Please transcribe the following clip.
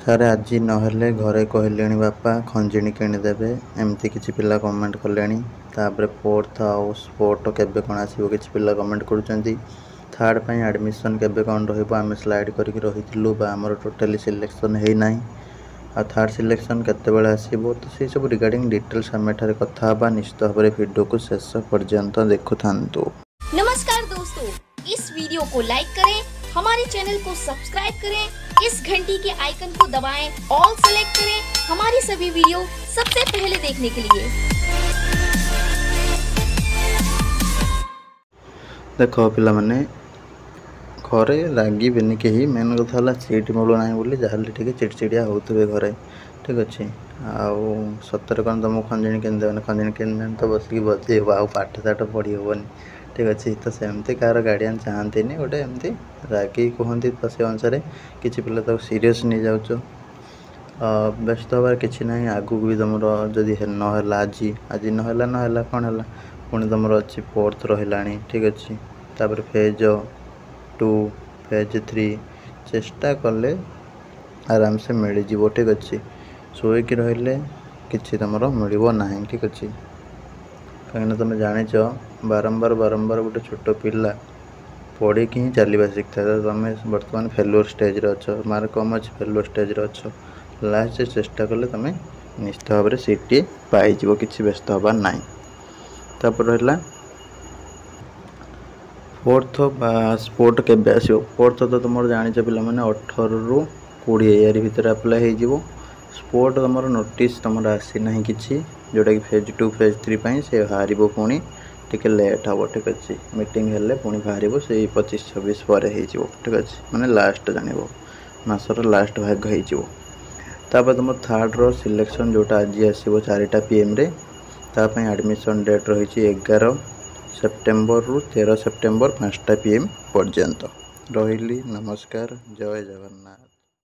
सारे आज नहेले घरे कहले बापा खंजिणी किणीदेवे एमती किसी पिला कमेंट कले। फोर्थ आउ स्पोर्ट केबे कौन आसो कि पिला कमेंट कर थर्ड पाई एडमिशन केबे कौन रही स्लाइड करके रही आमर टोटाली सिलेक्शन है ना आ थर्ड सिलेक्शन केते आसो तो से सब रिगार्डिंग डिटेल्स आम एठारे कथा निश्चित भाव में वीडियो को शेष पर्यंत देखु था। नमस्कार दोस्तों, इस वीडियो को लाइक करें, हमारे चैनल को सब्सक्राइब करें, इस घंटी के आइकन को दबाएं, ऑल सेलेक्ट करें हमारी सभी वीडियो सबसे पहले देखने के लिए। देखो पिला माने घरे रागी बेनि कहीं मेन कथा सीट मिलूना बोली जहाँ टे चिड़चिड़िया होते घरे ठीक अच्छे आउ सतर कौन तुमको खंजिणी किनदेवे खंजिणी किन तो बसिक बजेब आ पाठ साठ पढ़ी हेनी ठीक अच्छे तो सेमती कार गार्डियन चाहती गोटे एमती रागी कहती तो से अनुसार किसी पिला तो सीरीयस नहीं जाऊच व्यस्त हबार कि ना आगू भी तुम जदि नहला आज नहला कौन है पुणी तुम अच्छी फोर्थ रहा ठीक अच्छे तापर फेज 2 फेज 3 चेष्टा कले आराम से मिल जाव ठीक अच्छे शोक रही कि तुम मिलना ठीक अच्छे कहीं तुम जाच बारंबार बारंबार गोटे छोट पिला पढ़ी ही चलवा शिखता है तुम बर्तमान फेलुअर स्टेज अच्छ मार्क कम अच्छे फेलुअर स्टेज अच्छ लास्ट चेष्टा कले तुम निश्चित भाव में सीट पाइज कि व्यस्त हबार ना। तापर रहा फोर्थ स्पोर्ट केबे आसो फोर्थ तो तुम जाच पिला 18 ରୁ 20 यार भितर अप्लाई हो स्पोर्ट तुम नोटिस तुम आसीना कि जोटा कि फेज 2 फेज 3 से बाहर पुणी टिके लेट हम ठीक अच्छे मीटिंग हेल्ले पुणी बाहर से 25-26 पर ठीक अच्छे माने लास्ट जान मसर लास्ट भाग होपर तुम थर्ड रो सिलेक्शन जोटा आज आसो 4टा PM रे तापाई एडमिशन डेट रही 11 सेप्टेम्बर रु 13 सेप्टेम्बर 5टा PM पर्यंत रही। नमस्कार, जय जगन्नाथ।